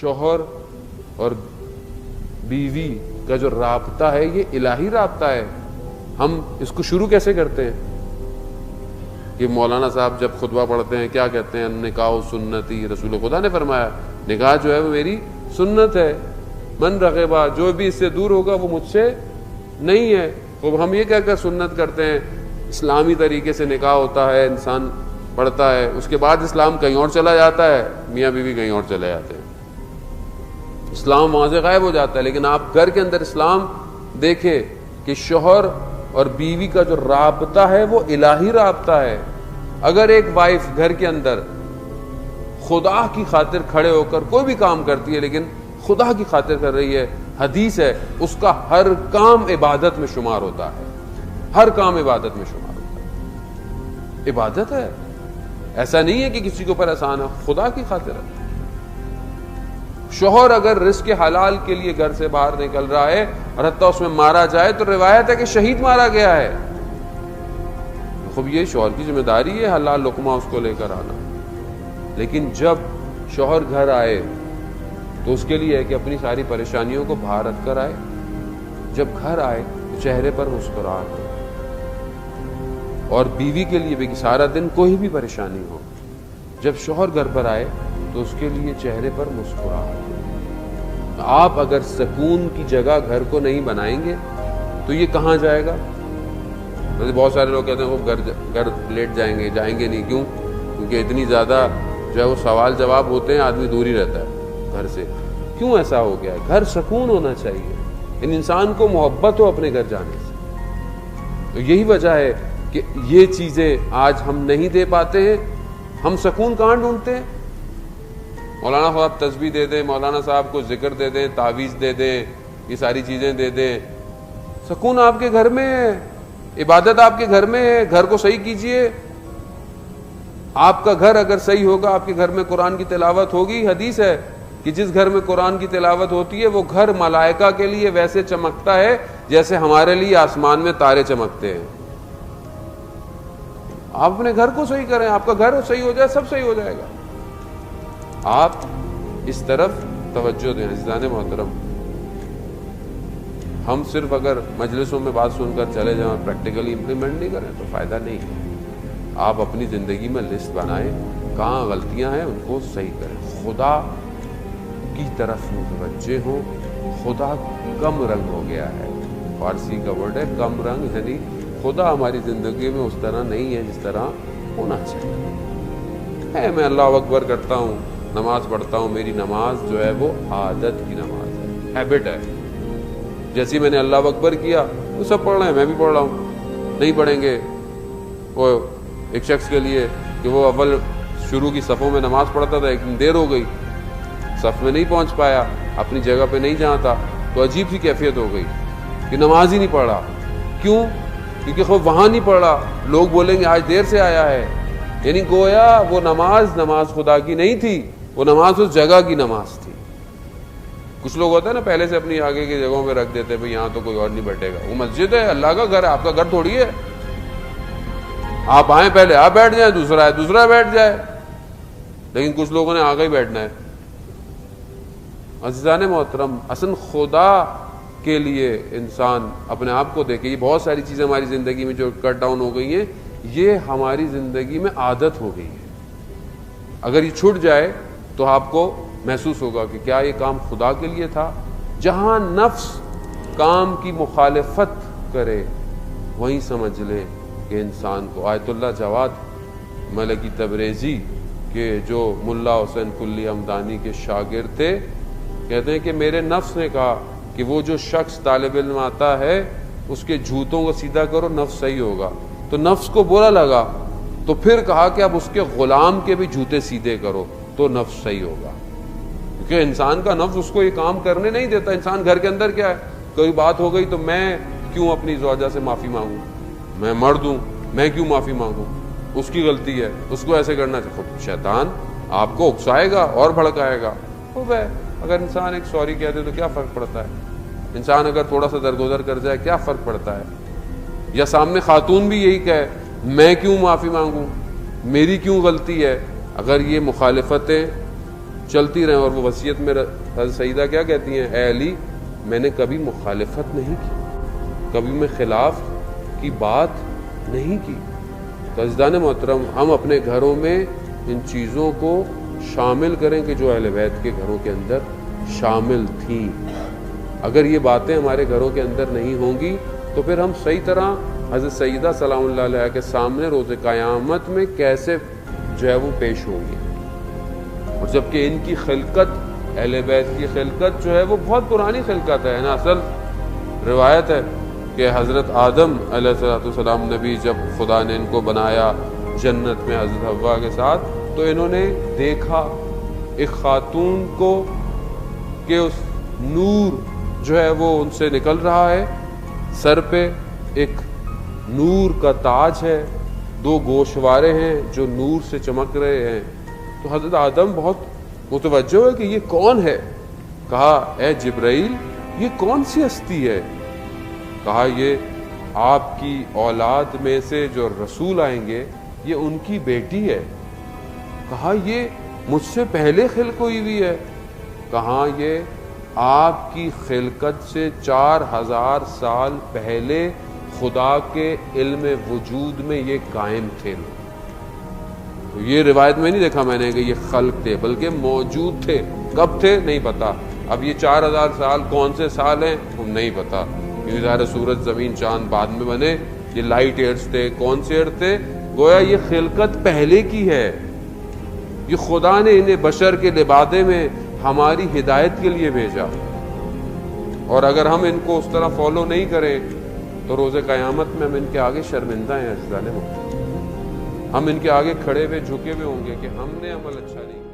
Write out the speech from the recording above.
شوہر اور بیوی کا جو رابطہ ہے یہ الہی رابطہ ہے. ہم اس کو شروع کیسے کرتے ہیں کہ مولانا صاحب جب خطبہ پڑھتے ہیں کیا کہتے ہیں؟ نکاح سنتی، رسول خدا نے فرمایا نکاح جو ہے وہ میری سنت ہے. من رغبا، جو بھی اس سے دور ہوگا وہ مجھ سے نہیں ہے. تو ہم یہ کہہ کر سنت کرتے ہیں. اسلامی طریقے سے نکاح ہوتا ہے، انسان پڑھتا ہے، اس کے بعد اسلام کہیں اور چلا جاتا ہے، میاں بیوی کہیں اور چلے جاتے ہیں، اسلام وہاں سے غائب ہو جاتا ہے. لیکن آپ گھر کے اندر اسلام دیکھیں کہ شوہر اور بیوی کا جو رابطہ ہے وہ الہی رابطہ ہے. اگر ایک وائف گھر کے اندر خدا کی خاطر کھڑے ہو کر کوئی بھی کام کرتی ہے لیکن خدا کی خاطر کر رہی ہے، حدیث ہے اس کا ہر کام عبادت میں شمار ہوتا ہے. ہر کام عبادت میں شمار ہوتا ہے. عبادت ہے، ایسا نہیں ہے کہ کسی کے اوپر آسان ہے، خدا کی خاطر ہے. شوہر اگر رزق حلال کے لیے گھر سے باہر نکل رہا ہے اور حتیٰ اس میں مارا جائے تو روایت ہے کہ شہید مارا گیا ہے. خب یہ شوہر کی ذمہ داری ہے حلال لقمہ اس کو لے کر آنا. لیکن جب شوہر گھر آئے تو اس کے لیے ہے کہ اپنی ساری پریشانیوں کو باہر رکھ کر آئے. جب گھر آئے تو چہرے پر مسکراہٹ ہو. اور بیوی کے لیے بھی کہ سارا دن کوئی بھی پریشانی ہو، جب شوہر گھر پر آئے تو اس کے لیے چہرے پر مسکراہٹ ہو. آپ اگر سکون کی جگہ گھر کو نہیں بنائیں گے تو یہ کہاں جائے گا؟ بہت سارے لوگ کہتے ہیں وہ گھر لیٹ جائیں گے نہیں. کیوں؟ کیونکہ اتنی زیادہ جو ہے وہ سوال جواب ہوتے ہیں، آدمی دور ہی رہتا ہے گھر سے. کیوں ایسا ہو گیا ہے؟ گھر سکون ہونا چاہیے، انسان کو محبت ہو اپنے گھر جانے سے. تو یہی وجہ ہے کہ یہ چیزیں آج ہم نہیں دے پاتے ہیں. ہم سکون کہاں ڈھونڈتے ہیں؟ مولانا صاحب تسبیح دے دیں، مولانا صاحب کو ذکر دے دیں، تعویذ دے دیں، یہ ساری چیزیں دے دیں. سکون آپ کے گھر میں ہے، عبادت آپ کے گھر میں ہے. گھر کو صحیح کیجئے. آپ کا گھر اگر صحیح ہوگا، آپ کے گھر میں قرآن کی تلاوت ہوگی. حدیث ہے کہ جس گھر میں قرآن کی تلاوت ہوتی ہے وہ گھر ملائکہ کے لیے ویسے چمکتا ہے جیسے ہمارے لیے آسمان میں تارے چمکتے ہیں. آپ اپنے گھر کو صحیح کریں، آپ کا گھر صحیح ہو جائے سب صحیح ہو جائے گا. آپ اس طرف توجہ دیں. عزیزان محترم، ہم صرف اگر مجلسوں میں بات سن کر چلے جائیں اور پریکٹیکلی امپلیمنٹ نہیں کریں تو فائدہ نہیں ہے. آپ اپنی زندگی میں لسٹ بنائیں، کہاں غلطیاں ہیں ان کو صحیح کریں. خدا کی طرف متوجہ ہوں. خدا کم رنگ ہو گیا ہے، فارسی کا ورڈ ہے کم رنگ، یعنی خدا ہماری زندگی میں اس طرح نہیں ہے جس طرح ہونا چاہیے. میں اللہ اکبر کرتا ہوں، نماز پڑھتا ہوں، میری نماز جو ہے وہ عادت کی نماز ہے، ہیبٹ ہے. جیسے میں نے اللہ اکبر کیا وہ سب پڑھ رہے ہیں، میں بھی پڑھ رہا ہوں. نہیں پڑھیں گے وہ ایک شخص کے لیے کہ وہ اول شروع کی صفوں میں نماز پڑھتا تھا، ایک دن دیر ہو گئی، صف میں نہیں پہنچ پایا، اپنی جگہ پہ نہیں جہاں تھا، تو عجیب سی کیفیت ہو گئی کہ نماز ہی نہیں پڑھ رہا. کیوں؟ کیونکہ خود وہاں نہیں پڑھ رہا. لوگ بولیں گے آج دیر سے آیا ہے، یعنی گویا وہ نماز خدا کی نہیں تھی، وہ نماز اس جگہ کی نماز تھی. کچھ لوگ ہوتے ہیں نا پہلے سے اپنی آگے کی جگہوں میں رکھ دیتے ہیں، بھئی یہاں تو کوئی اور نہیں بیٹھے گا. وہ مسجد ہے، اللہ کا گھر ہے، آپ کا گھر تھوڑی ہے. آپ آئیں پہلے آپ بیٹھ جائیں، دوسرا بیٹھ جائے. لیکن کچھ لوگوں نے آگے ہی بیٹھنا ہے. عزیزان محترم، اصل خدا کے لیے انسان اپنے آپ کو دیکھے. یہ بہت ساری چیزیں ہماری زندگی میں جو کٹ ڈاؤن ہو گئی ہیں، یہ ہماری زندگی میں عادت ہو گئی ہے. اگر یہ چھوٹ جائے تو آپ کو محسوس ہوگا کہ کیا یہ کام خدا کے لیے تھا. جہاں نفس کام کی مخالفت کرے وہیں سمجھ لے کہ انسان کو. آیت اللہ جواد ملکی تبریزی کے جو ملا حسین کلی ہمدانی کے شاگرد تھے، کہتے ہیں کہ میرے نفس نے کہا کہ وہ جو شخص طالب علم آتا ہے اس کے جوتوں کو سیدھا کرو، نفس صحیح ہوگا. تو نفس کو برا لگا تو پھر کہا کہ اب اس کے غلام کے بھی جوتے سیدھے کرو تو نفس صحیح ہوگا. کیونکہ انسان کا نفس اس کو یہ کام کرنے نہیں دیتا. انسان گھر کے اندر کیا ہے، کوئی بات ہو گئی تو میں کیوں اپنی زوجہ سے معافی مانگوں، میں مرد ہوں، میں کیوں معافی مانگوں، اس کی غلطی ہے، اس کو ایسے کرنا چاہیے. شیطان آپ کو اکسائے گا اور بھڑکائے گا. خوب ہے اگر انسان ایک سوری کہہ دے تو کیا فرق پڑتا ہے. انسان اگر تھوڑا سا درگزر کر جائے کیا فرق پڑتا ہے. یا سامنے خاتون بھی یہی کہے میں کیوں معافی مانگوں، میری کیوں غلطی ہے. اگر یہ مخالفتیں چلتی رہیں. اور وہ وصیت میں حضرت سیدہ کیا کہتی ہیں؟ اے علی میں نے کبھی مخالفت نہیں کی، کبھی میں خلاف کی بات نہیں کی. تو عزیزان محترم ہم اپنے گھروں میں ان چیزوں کو شامل کریں کہ جو اہل بیت کے گھروں کے اندر شامل تھیں. اگر یہ باتیں ہمارے گھروں کے اندر نہیں ہوں گی تو پھر ہم صحیح طرح حضرت سیدہ سلام اللہ علیہ کے سامنے روز قیامت میں کیسے جو ہے وہ پیش ہوں گی. اور جبکہ ان کی خلقت، اہل بیت کی خلقت جو ہے وہ بہت پرانی خلقت ہے نا. اصل روایت ہے کہ حضرت آدم علیہ السلام نبی جب خدا نے ان کو بنایا جنت میں حضرت حوا کے ساتھ، تو انہوں نے دیکھا ایک خاتون کو کہ اس نور جو ہے وہ ان سے نکل رہا ہے، سر پہ ایک نور کا تاج ہے، 2 گوشوارے ہیں جو نور سے چمک رہے ہیں. تو حضرت آدم بہت متوجہ ہے کہ یہ کون ہے. کہا اے جبرائیل یہ کون سی ہستی ہے؟ کہا یہ آپ کی اولاد میں سے جو رسول آئیں گے یہ ان کی بیٹی ہے. کہا یہ مجھ سے پہلے خلق ہوئی ہوئی ہے. کہا یہ آپ کی خلقت سے 4000 سال پہلے خدا کے علم وجود میں یہ قائم تھے. تو یہ روایت میں نہیں دیکھا میں نے کہ یہ خلق تھے، بلکہ موجود تھے. کب تھے نہیں پتا. اب یہ 4000 سال کون سے سال ہیں ہم نہیں پتا، کیونکہ ظاہر سورج زمین چاند بعد میں بنے. یہ لائٹ ایئرز تھے، کون سے ایئر تھے؟ گویا یہ خلقت پہلے کی ہے. یہ خدا نے انہیں بشر کے لبادے میں ہماری ہدایت کے لیے بھیجا. اور اگر ہم ان کو اس طرح فالو نہیں کریں تو روز قیامت میں ہم ان کے آگے شرمندہ ہیں. عزیزان محترم ہم ان کے آگے کھڑے ہوئے جھکے ہوئے ہوں گے کہ ہم نے عمل اچھا نہیں کیا.